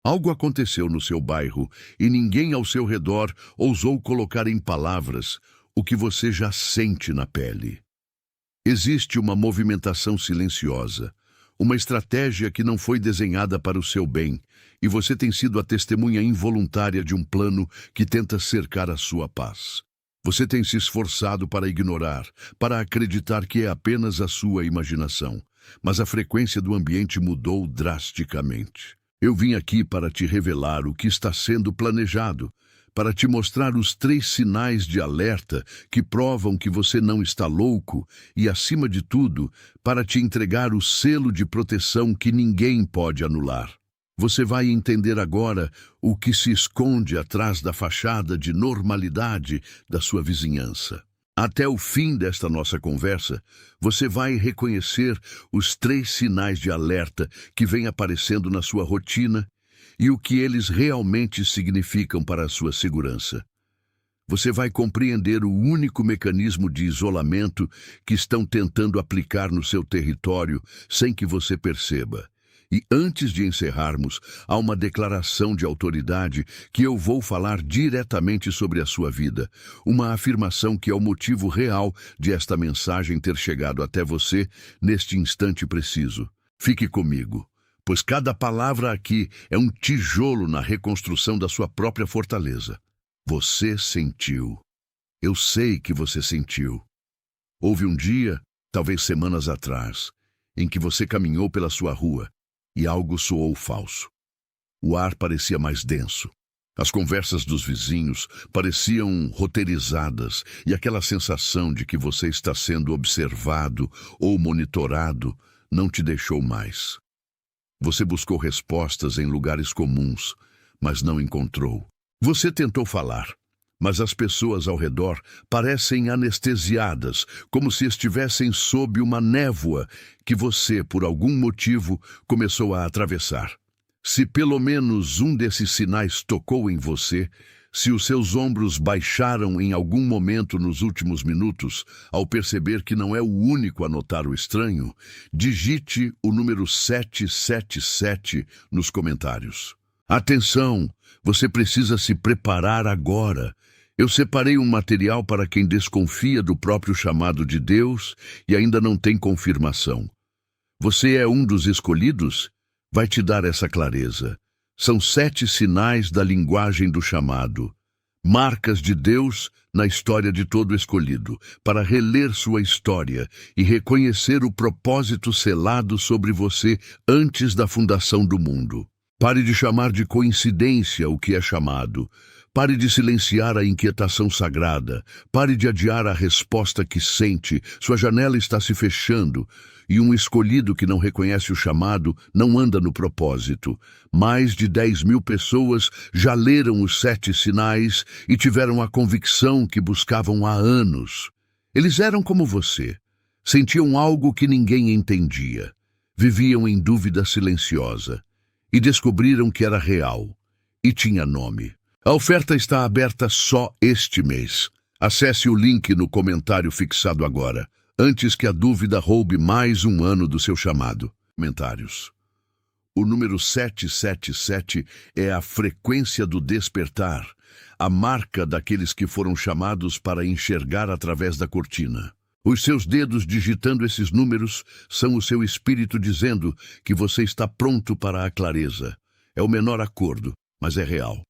Algo aconteceu no seu bairro e ninguém ao seu redor ousou colocar em palavras o que você já sente na pele. Existe uma movimentação silenciosa, uma estratégia que não foi desenhada para o seu bem, e você tem sido a testemunha involuntária de um plano que tenta cercar a sua paz. Você tem se esforçado para ignorar, para acreditar que é apenas a sua imaginação, mas a frequência do ambiente mudou drasticamente. Eu vim aqui para te revelar o que está sendo planejado, para te mostrar os 3 sinais de alerta que provam que você não está louco e, acima de tudo, para te entregar o selo de proteção que ninguém pode anular. Você vai entender agora o que se esconde atrás da fachada de normalidade da sua vizinhança. Até o fim desta nossa conversa, você vai reconhecer os 3 sinais de alerta que vêm aparecendo na sua rotina e o que eles realmente significam para a sua segurança. Você vai compreender o único mecanismo de isolamento que estão tentando aplicar no seu território sem que você perceba. E antes de encerrarmos, há uma declaração de autoridade que eu vou falar diretamente sobre a sua vida, uma afirmação que é o motivo real de esta mensagem ter chegado até você neste instante preciso. Fique comigo, pois cada palavra aqui é um tijolo na reconstrução da sua própria fortaleza. Você sentiu. Eu sei que você sentiu. Houve um dia, talvez semanas atrás, em que você caminhou pela sua rua e algo soou falso. O ar parecia mais denso. As conversas dos vizinhos pareciam roteirizadas e aquela sensação de que você está sendo observado ou monitorado não te deixou mais. Você buscou respostas em lugares comuns, mas não encontrou. Você tentou falar, mas as pessoas ao redor parecem anestesiadas, como se estivessem sob uma névoa que você, por algum motivo, começou a atravessar. Se pelo menos um desses sinais tocou em você, se os seus ombros baixaram em algum momento nos últimos minutos, ao perceber que não é o único a notar o estranho, digite o número 777 nos comentários. Atenção, você precisa se preparar agora. Eu separei um material para quem desconfia do próprio chamado de Deus e ainda não tem confirmação. Você é um dos escolhidos? Vai te dar essa clareza. São 7 sinais da linguagem do chamado, marcas de Deus na história de todo escolhido, para reler sua história e reconhecer o propósito selado sobre você antes da fundação do mundo. Pare de chamar de coincidência o que é chamado. Pare de silenciar a inquietação sagrada. Pare de adiar a resposta que sente. Sua janela está se fechando e um escolhido que não reconhece o chamado não anda no propósito. Mais de 10.000 pessoas já leram os 7 sinais e tiveram a convicção que buscavam há anos. Eles eram como você. Sentiam algo que ninguém entendia. Viviam em dúvida silenciosa. E descobriram que era real. E tinha nome. A oferta está aberta só este mês. Acesse o link no comentário fixado agora, antes que a dúvida roube mais um ano do seu chamado. Comentários. O número 777 é a frequência do despertar, a marca daqueles que foram chamados para enxergar através da cortina. Os seus dedos digitando esses números são o seu espírito dizendo que você está pronto para a clareza. É o menor acordo, mas é real.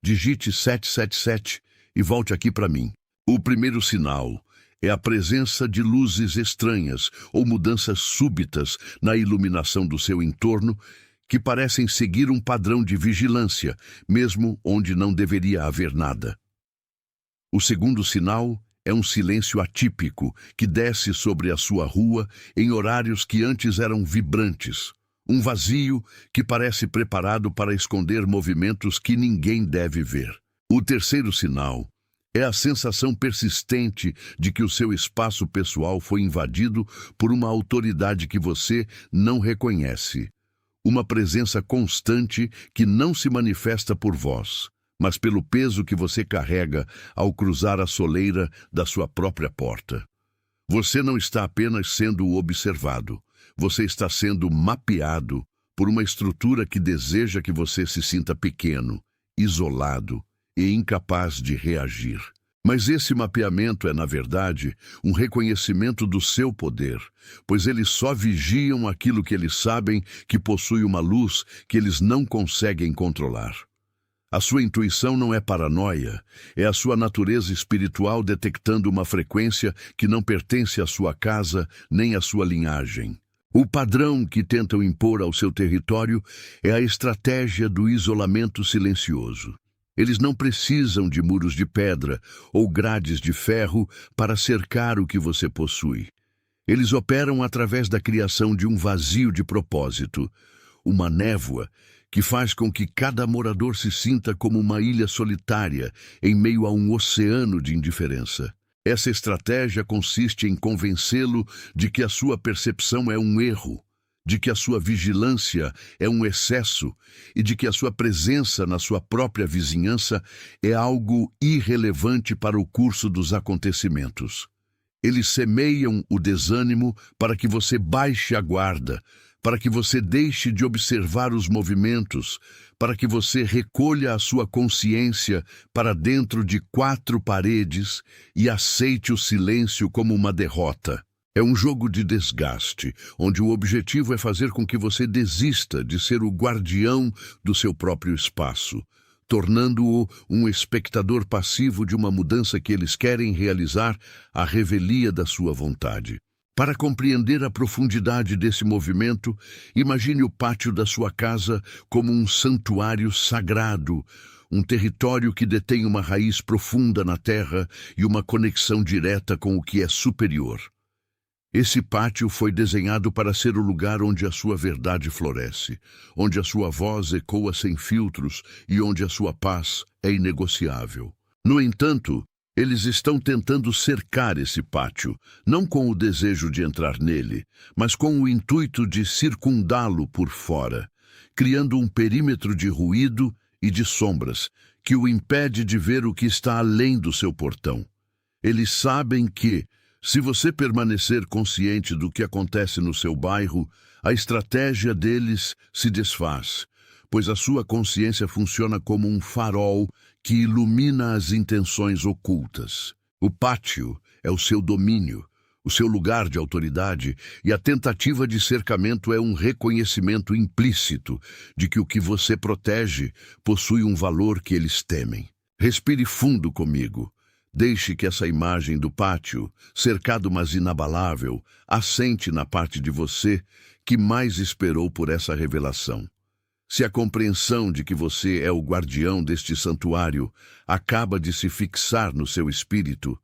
Digite 777 e volte aqui para mim. O primeiro sinal é a presença de luzes estranhas ou mudanças súbitas na iluminação do seu entorno que parecem seguir um padrão de vigilância, mesmo onde não deveria haver nada. O segundo sinal é um silêncio atípico que desce sobre a sua rua em horários que antes eram vibrantes. Um vazio que parece preparado para esconder movimentos que ninguém deve ver. O terceiro sinal é a sensação persistente de que o seu espaço pessoal foi invadido por uma autoridade que você não reconhece. Uma presença constante que não se manifesta por voz, mas pelo peso que você carrega ao cruzar a soleira da sua própria porta. Você não está apenas sendo observado. Você está sendo mapeado por uma estrutura que deseja que você se sinta pequeno, isolado e incapaz de reagir. Mas esse mapeamento é, na verdade, um reconhecimento do seu poder, pois eles só vigiam aquilo que eles sabem que possui uma luz que eles não conseguem controlar. A sua intuição não é paranoia, é a sua natureza espiritual detectando uma frequência que não pertence à sua casa nem à sua linhagem. O padrão que tentam impor ao seu território é a estratégia do isolamento silencioso. Eles não precisam de muros de pedra ou grades de ferro para cercar o que você possui. Eles operam através da criação de um vazio de propósito, uma névoa que faz com que cada morador se sinta como uma ilha solitária em meio a um oceano de indiferença. Essa estratégia consiste em convencê-lo de que a sua percepção é um erro, de que a sua vigilância é um excesso e de que a sua presença na sua própria vizinhança é algo irrelevante para o curso dos acontecimentos. Eles semeiam o desânimo para que você baixe a guarda, para que você deixe de observar os movimentos, para que você recolha a sua consciência para dentro de 4 paredes e aceite o silêncio como uma derrota. É um jogo de desgaste, onde o objetivo é fazer com que você desista de ser o guardião do seu próprio espaço, tornando-o um espectador passivo de uma mudança que eles querem realizar à revelia da sua vontade. Para compreender a profundidade desse movimento, imagine o pátio da sua casa como um santuário sagrado, um território que detém uma raiz profunda na terra e uma conexão direta com o que é superior. Esse pátio foi desenhado para ser o lugar onde a sua verdade floresce, onde a sua voz ecoa sem filtros e onde a sua paz é inegociável. No entanto, eles estão tentando cercar esse pátio, não com o desejo de entrar nele, mas com o intuito de circundá-lo por fora, criando um perímetro de ruído e de sombras que o impede de ver o que está além do seu portão. Eles sabem que, se você permanecer consciente do que acontece no seu bairro, a estratégia deles se desfaz, pois a sua consciência funciona como um farol que ilumina as intenções ocultas. O pátio é o seu domínio, o seu lugar de autoridade, e a tentativa de cercamento é um reconhecimento implícito de que o que você protege possui um valor que eles temem. Respire fundo comigo. Deixe que essa imagem do pátio, cercado mas inabalável, assente na parte de você que mais esperou por essa revelação. Se a compreensão de que você é o guardião deste santuário acaba de se fixar no seu espírito,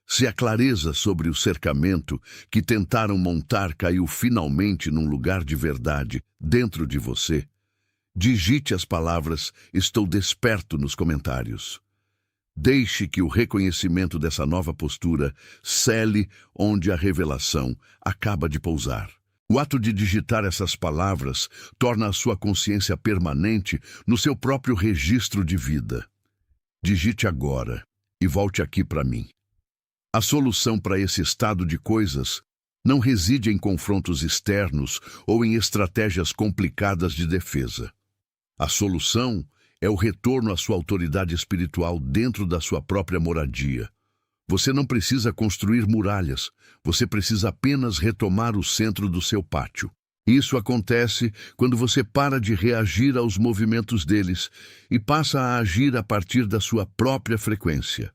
se a clareza sobre o cercamento que tentaram montar caiu finalmente num lugar de verdade dentro de você, digite as palavras "Estou desperto" nos comentários. Deixe que o reconhecimento dessa nova postura cele onde a revelação acaba de pousar. O ato de digitar essas palavras torna a sua consciência permanente no seu próprio registro de vida. Digite agora e volte aqui para mim. A solução para esse estado de coisas não reside em confrontos externos ou em estratégias complicadas de defesa. A solução é o retorno à sua autoridade espiritual dentro da sua própria moradia. Você não precisa construir muralhas, você precisa apenas retomar o centro do seu pátio. Isso acontece quando você para de reagir aos movimentos deles e passa a agir a partir da sua própria frequência.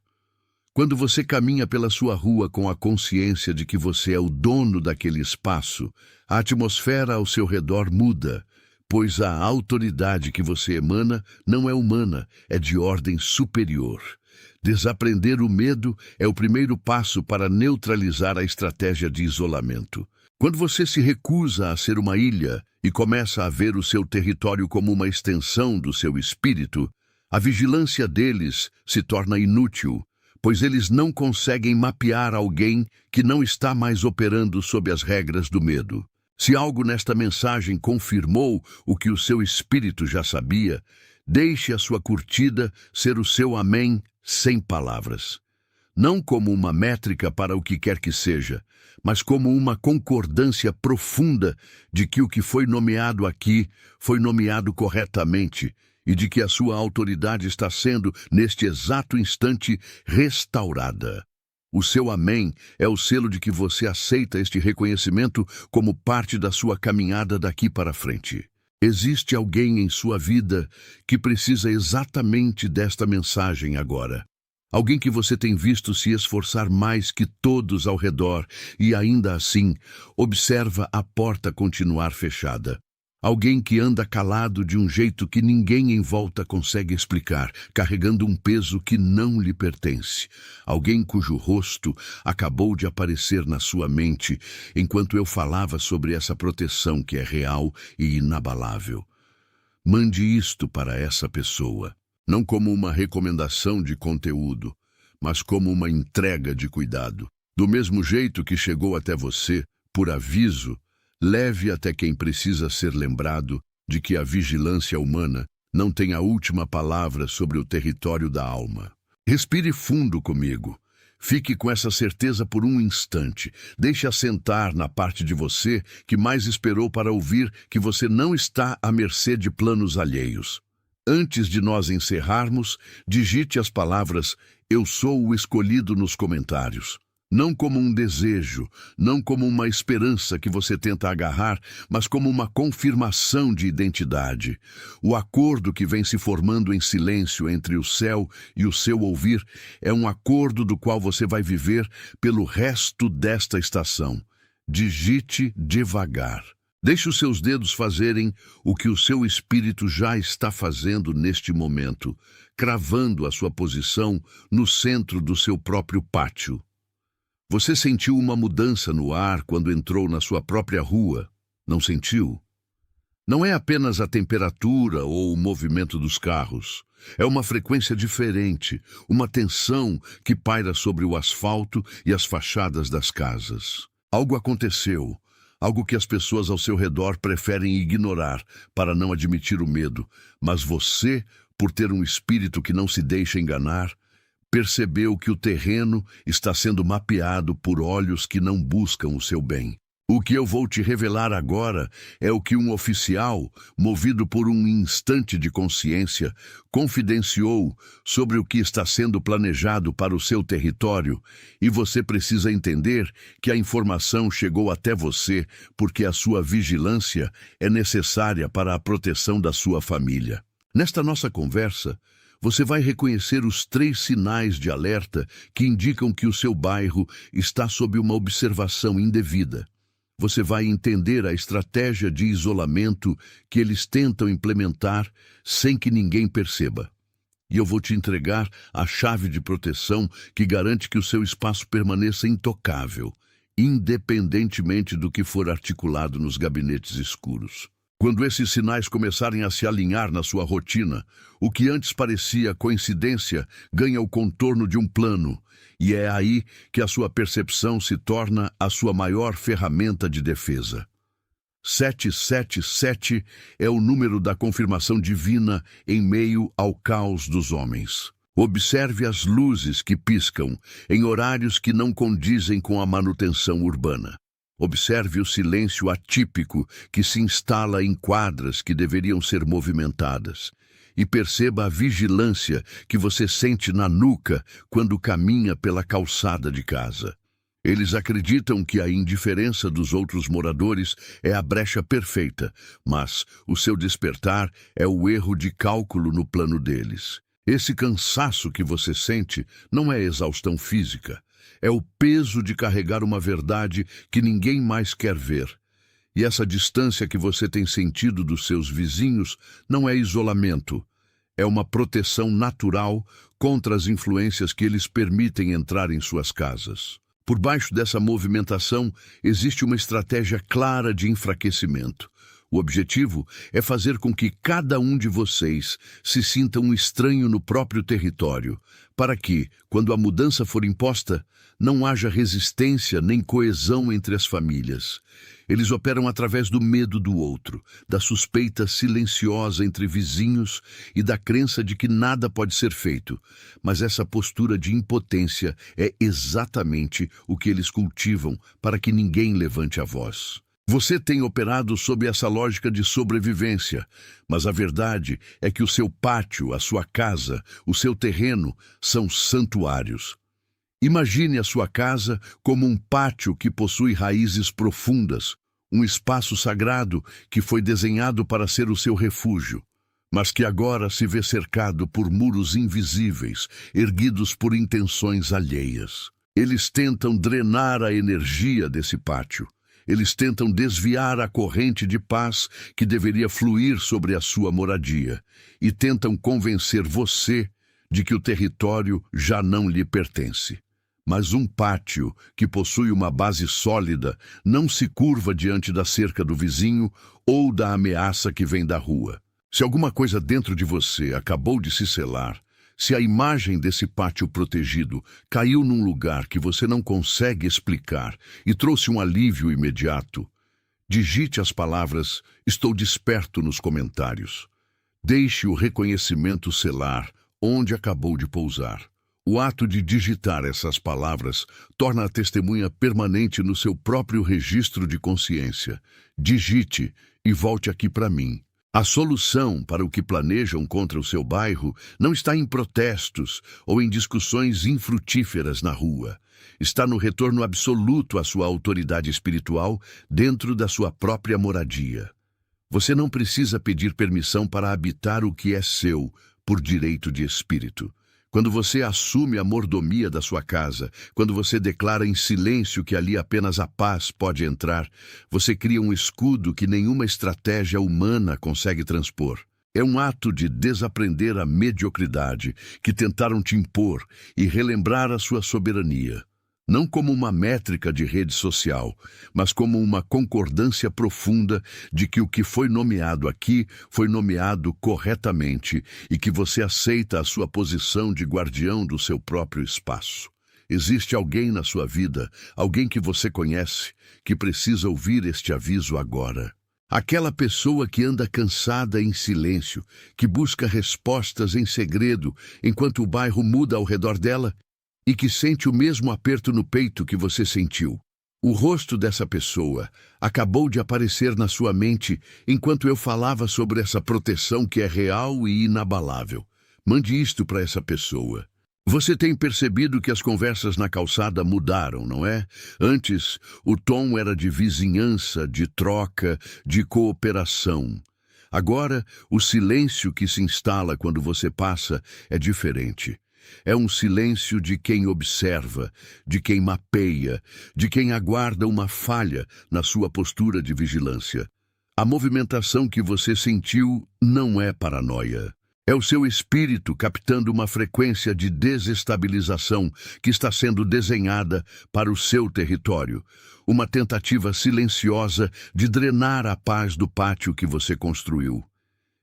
Quando você caminha pela sua rua com a consciência de que você é o dono daquele espaço, a atmosfera ao seu redor muda, pois a autoridade que você emana não é humana, é de ordem superior. Desaprender o medo é o primeiro passo para neutralizar a estratégia de isolamento. Quando você se recusa a ser uma ilha e começa a ver o seu território como uma extensão do seu espírito, a vigilância deles se torna inútil, pois eles não conseguem mapear alguém que não está mais operando sob as regras do medo. Se algo nesta mensagem confirmou o que o seu espírito já sabia, deixe a sua curtida ser o seu amém sem palavras. não como uma métrica para o que quer que seja, mas como uma concordância profunda de que o que foi nomeado aqui foi nomeado corretamente e de que a sua autoridade está sendo, neste exato instante, restaurada. O seu amém é o selo de que você aceita este reconhecimento como parte da sua caminhada daqui para frente. Existe alguém em sua vida que precisa exatamente desta mensagem agora. Alguém que você tem visto se esforçar mais que todos ao redor e ainda assim observa a porta continuar fechada. Alguém que anda calado de um jeito que ninguém em volta consegue explicar, carregando um peso que não lhe pertence. Alguém cujo rosto acabou de aparecer na sua mente enquanto eu falava sobre essa proteção que é real e inabalável. Mande isto para essa pessoa, não como uma recomendação de conteúdo, mas como uma entrega de cuidado. Do mesmo jeito que chegou até você, por aviso, leve até quem precisa ser lembrado de que a vigilância humana não tem a última palavra sobre o território da alma. Respire fundo comigo. Fique com essa certeza por um instante. Deixe assentar na parte de você que mais esperou para ouvir que você não está à mercê de planos alheios. Antes de nós encerrarmos, digite as palavras "Eu sou o escolhido" nos comentários. Não como um desejo, não como uma esperança que você tenta agarrar, mas como uma confirmação de identidade. O acordo que vem se formando em silêncio entre o céu e o seu ouvir é um acordo do qual você vai viver pelo resto desta estação. Digite devagar. Deixe os seus dedos fazerem o que o seu espírito já está fazendo neste momento, cravando a sua posição no centro do seu próprio pátio. Você sentiu uma mudança no ar quando entrou na sua própria rua, não sentiu? Não é apenas a temperatura ou o movimento dos carros. É uma frequência diferente, uma tensão que paira sobre o asfalto e as fachadas das casas. Algo aconteceu, algo que as pessoas ao seu redor preferem ignorar para não admitir o medo, mas você, por ter um espírito que não se deixa enganar, percebeu que o terreno está sendo mapeado por olhos que não buscam o seu bem. O que eu vou te revelar agora é o que um oficial, movido por um instante de consciência, confidenciou sobre o que está sendo planejado para o seu território, e você precisa entender que a informação chegou até você porque a sua vigilância é necessária para a proteção da sua família. Nesta nossa conversa, você vai reconhecer os 3 sinais de alerta que indicam que o seu bairro está sob uma observação indevida. Você vai entender a estratégia de isolamento que eles tentam implementar sem que ninguém perceba. E eu vou te entregar a chave de proteção que garante que o seu espaço permaneça intocável, independentemente do que for articulado nos gabinetes escuros. Quando esses sinais começarem a se alinhar na sua rotina, o que antes parecia coincidência ganha o contorno de um plano, e é aí que a sua percepção se torna a sua maior ferramenta de defesa. 777 é o número da confirmação divina em meio ao caos dos homens. Observe as luzes que piscam em horários que não condizem com a manutenção urbana. Observe o silêncio atípico que se instala em quadras que deveriam ser movimentadas. E perceba a vigilância que você sente na nuca quando caminha pela calçada de casa. Eles acreditam que a indiferença dos outros moradores é a brecha perfeita, mas o seu despertar é o erro de cálculo no plano deles. Esse cansaço que você sente não é exaustão física. É o peso de carregar uma verdade que ninguém mais quer ver. E essa distância que você tem sentido dos seus vizinhos não é isolamento. É uma proteção natural contra as influências que eles permitem entrar em suas casas. Por baixo dessa movimentação existe uma estratégia clara de enfraquecimento. O objetivo é fazer com que cada um de vocês se sinta um estranho no próprio território, para que, quando a mudança for imposta, não haja resistência nem coesão entre as famílias. Eles operam através do medo do outro, da suspeita silenciosa entre vizinhos e da crença de que nada pode ser feito. Mas essa postura de impotência é exatamente o que eles cultivam para que ninguém levante a voz. Você tem operado sob essa lógica de sobrevivência, mas a verdade é que o seu pátio, a sua casa, o seu terreno são santuários. Imagine a sua casa como um pátio que possui raízes profundas, um espaço sagrado que foi desenhado para ser o seu refúgio, mas que agora se vê cercado por muros invisíveis, erguidos por intenções alheias. Eles tentam drenar a energia desse pátio. Eles tentam desviar a corrente de paz que deveria fluir sobre a sua moradia e tentam convencer você de que o território já não lhe pertence. Mas um pátio que possui uma base sólida não se curva diante da cerca do vizinho ou da ameaça que vem da rua. Se alguma coisa dentro de você acabou de se selar, se a imagem desse pátio protegido caiu num lugar que você não consegue explicar e trouxe um alívio imediato, digite as palavras "Estou desperto" nos comentários. Deixe o reconhecimento selar onde acabou de pousar. O ato de digitar essas palavras torna a testemunha permanente no seu próprio registro de consciência. Digite e volte aqui para mim. A solução para o que planejam contra o seu bairro não está em protestos ou em discussões infrutíferas na rua. Está no retorno absoluto à sua autoridade espiritual dentro da sua própria moradia. Você não precisa pedir permissão para habitar o que é seu por direito de espírito. Quando você assume a mordomia da sua casa, quando você declara em silêncio que ali apenas a paz pode entrar, você cria um escudo que nenhuma estratégia humana consegue transpor. É um ato de desaprender a mediocridade que tentaram te impor e relembrar a sua soberania. Não como uma métrica de rede social, mas como uma concordância profunda de que o que foi nomeado aqui foi nomeado corretamente e que você aceita a sua posição de guardião do seu próprio espaço. Existe alguém na sua vida, alguém que você conhece, que precisa ouvir este aviso agora. Aquela pessoa que anda cansada em silêncio, que busca respostas em segredo enquanto o bairro muda ao redor dela, e que sente o mesmo aperto no peito que você sentiu. O rosto dessa pessoa acabou de aparecer na sua mente enquanto eu falava sobre essa proteção que é real e inabalável. Mande isto para essa pessoa. Você tem percebido que as conversas na calçada mudaram, não é? Antes, o tom era de vizinhança, de troca, de cooperação. Agora, o silêncio que se instala quando você passa é diferente. É um silêncio de quem observa, de quem mapeia, de quem aguarda uma falha na sua postura de vigilância. A movimentação que você sentiu não é paranoia. É o seu espírito captando uma frequência de desestabilização que está sendo desenhada para o seu território. Uma tentativa silenciosa de drenar a paz do pátio que você construiu.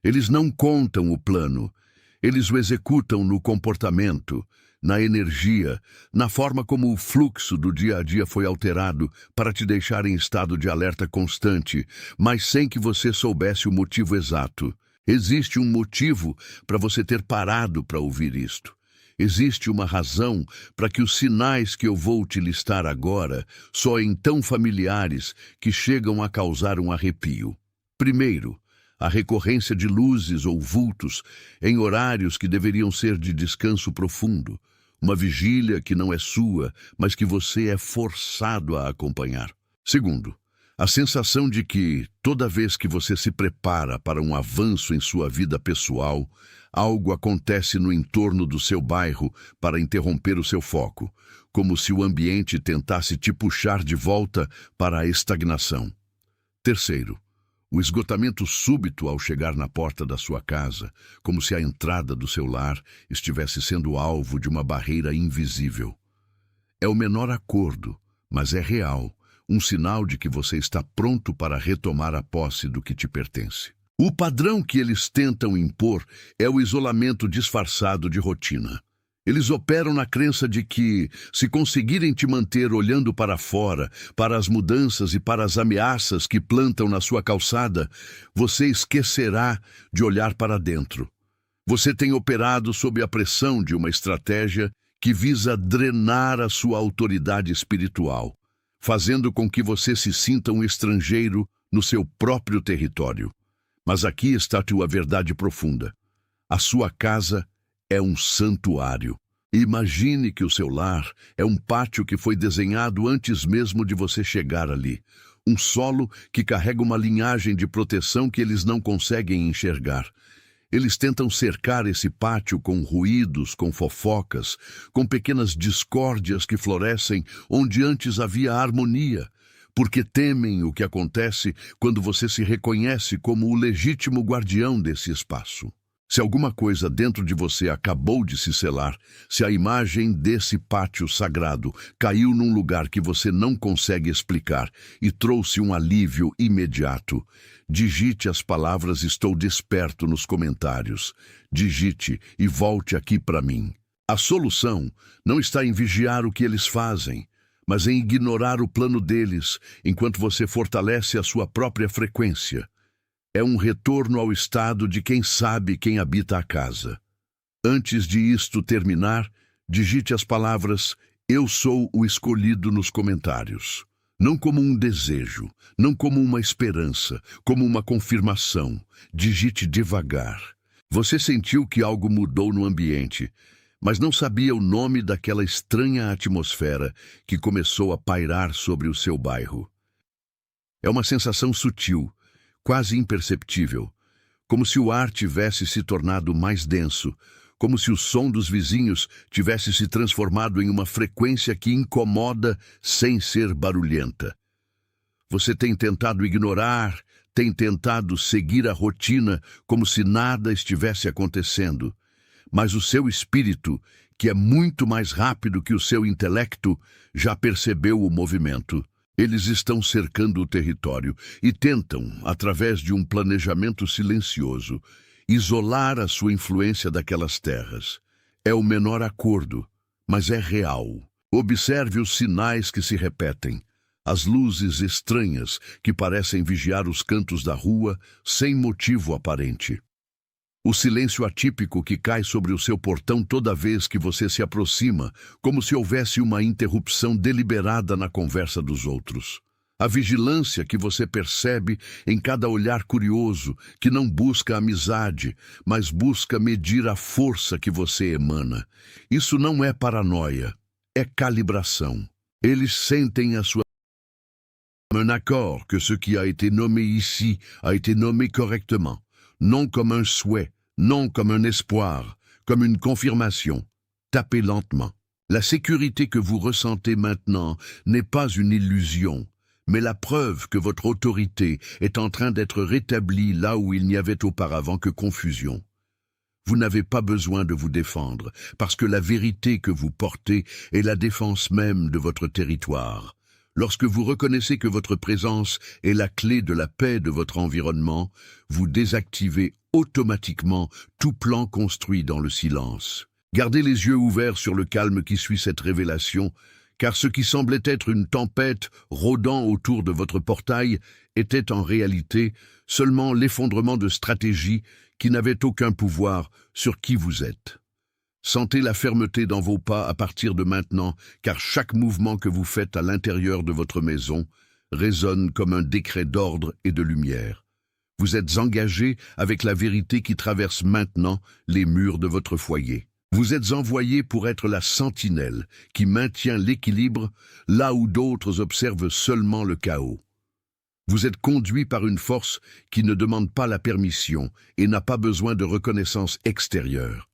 Eles não contam o plano. Eles o executam no comportamento, na energia, na forma como o fluxo do dia a dia foi alterado para te deixar em estado de alerta constante, mas sem que você soubesse o motivo exato. Existe um motivo para você ter parado para ouvir isto. Existe uma razão para que os sinais que eu vou te listar agora soem tão familiares que chegam a causar um arrepio. Primeiro, a recorrência de luzes ou vultos em horários que deveriam ser de descanso profundo, uma vigília que não é sua, mas que você é forçado a acompanhar. Segundo, a sensação de que, toda vez que você se prepara para um avanço em sua vida pessoal, algo acontece no entorno do seu bairro para interromper o seu foco, como se o ambiente tentasse te puxar de volta para a estagnação. Terceiro, o esgotamento súbito ao chegar na porta da sua casa, como se a entrada do seu lar estivesse sendo alvo de uma barreira invisível. É o menor acordo, mas é real, um sinal de que você está pronto para retomar a posse do que te pertence. O padrão que eles tentam impor é o isolamento disfarçado de rotina. Eles operam na crença de que, se conseguirem te manter olhando para fora, para as mudanças e para as ameaças que plantam na sua calçada, você esquecerá de olhar para dentro. Você tem operado sob a pressão de uma estratégia que visa drenar a sua autoridade espiritual, fazendo com que você se sinta um estrangeiro no seu próprio território. Mas aqui está a tua verdade profunda. A sua casa é um santuário. Imagine que o seu lar é um pátio que foi desenhado antes mesmo de você chegar ali. Um solo que carrega uma linhagem de proteção que eles não conseguem enxergar. Eles tentam cercar esse pátio com ruídos, com fofocas, com pequenas discórdias que florescem onde antes havia harmonia, porque temem o que acontece quando você se reconhece como o legítimo guardião desse espaço. Se alguma coisa dentro de você acabou de se selar, se a imagem desse pátio sagrado caiu num lugar que você não consegue explicar e trouxe um alívio imediato, digite as palavras "estou desperto" nos comentários. Digite e volte aqui para mim. A solução não está em vigiar o que eles fazem, mas em ignorar o plano deles enquanto você fortalece a sua própria frequência. É um retorno ao estado de quem sabe quem habita a casa. Antes de isto terminar, digite as palavras "eu sou o escolhido" nos comentários. Não como um desejo, não como uma esperança, como uma confirmação. Digite devagar. Você sentiu que algo mudou no ambiente, mas não sabia o nome daquela estranha atmosfera que começou a pairar sobre o seu bairro. É uma sensação sutil, quase imperceptível, como se o ar tivesse se tornado mais denso, como se o som dos vizinhos tivesse se transformado em uma frequência que incomoda sem ser barulhenta. Você tem tentado ignorar, tem tentado seguir a rotina como se nada estivesse acontecendo, mas o seu espírito, que é muito mais rápido que o seu intelecto, já percebeu o movimento. Eles estão cercando o território e tentam, através de um planejamento silencioso, isolar a sua influência daquelas terras. É o menor acordo, mas é real. Observe os sinais que se repetem, as luzes estranhas que parecem vigiar os cantos da rua sem motivo aparente. O silêncio atípico que cai sobre o seu portão toda vez que você se aproxima, como se houvesse uma interrupção deliberada na conversa dos outros. A vigilância que você percebe em cada olhar curioso, que não busca amizade, mas busca medir a força que você emana. Isso não é paranoia, é calibração. Eles sentem a sua... Un accord que ce qui a été nommé ici a été nommé correctement. Non comme un souhait, non comme un espoir, comme une confirmation. Tapez lentement. La sécurité que vous ressentez maintenant n'est pas une illusion, mais la preuve que votre autorité est en train d'être rétablie là où il n'y avait auparavant que confusion. Vous n'avez pas besoin de vous défendre, parce que la vérité que vous portez est la défense même de votre territoire. Lorsque vous reconnaissez que votre présence est la clé de la paix de votre environnement, vous désactivez automatiquement tout plan construit dans le silence. Gardez les yeux ouverts sur le calme qui suit cette révélation, car ce qui semblait être une tempête rôdant autour de votre portail était en réalité seulement l'effondrement de stratégies qui n'avaient aucun pouvoir sur qui vous êtes. Sentez la fermeté dans vos pas à partir de maintenant, car chaque mouvement que vous faites à l'intérieur de votre maison résonne comme un décret d'ordre et de lumière. Vous êtes engagé avec la vérité qui traverse maintenant les murs de votre foyer. Vous êtes envoyé pour être la sentinelle qui maintient l'équilibre là où d'autres observent seulement le chaos. Vous êtes conduit par une force qui ne demande pas la permission et n'a pas besoin de reconnaissance extérieure.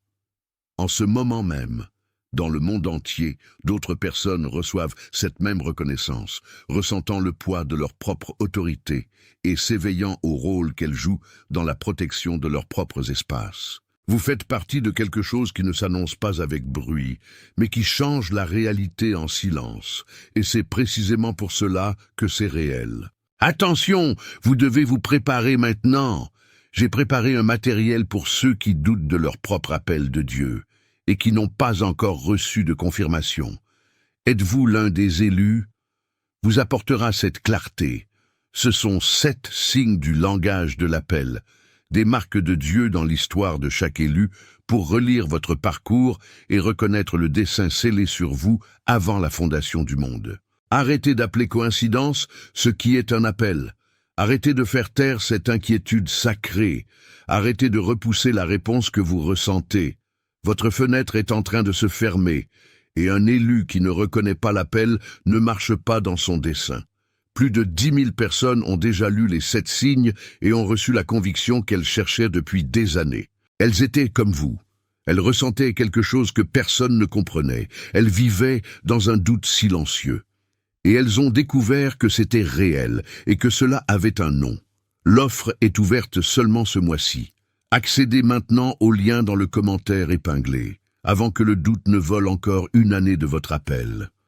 En ce moment même, dans le monde entier, d'autres personnes reçoivent cette même reconnaissance, ressentant le poids de leur propre autorité et s'éveillant au rôle qu'elles jouent dans la protection de leurs propres espaces. Vous faites partie de quelque chose qui ne s'annonce pas avec bruit, mais qui change la réalité en silence. Et c'est précisément pour cela que c'est réel. Attention, vous devez vous préparer maintenant. J'ai préparé un matériel pour ceux qui doutent de leur propre appel de Dieu et qui n'ont pas encore reçu de confirmation. Êtes-vous l'un des élus? Vous apportera cette clarté. Ce sont 7 signes du langage de l'appel, des marques de Dieu dans l'histoire de chaque élu pour relire votre parcours et reconnaître le dessein scellé sur vous avant la fondation du monde. Arrêtez d'appeler coïncidence ce qui est un appel. Arrêtez de faire taire cette inquiétude sacrée. Arrêtez de repousser la réponse que vous ressentez. Votre fenêtre est en train de se fermer, et un élu qui ne reconnaît pas l'appel ne marche pas dans son dessein. Plus de 10 000 personnes ont déjà lu les 7 signes et ont reçu la conviction qu'elles cherchaient depuis des années. Elles étaient comme vous. Elles ressentaient quelque chose que personne ne comprenait. Elles vivaient dans un doute silencieux. Et elles ont découvert que c'était réel et que cela avait un nom. L'offre est ouverte seulement ce mois-ci. Accédez maintenant au lien dans le commentaire épinglé, avant que le doute ne vole encore une année de votre appel.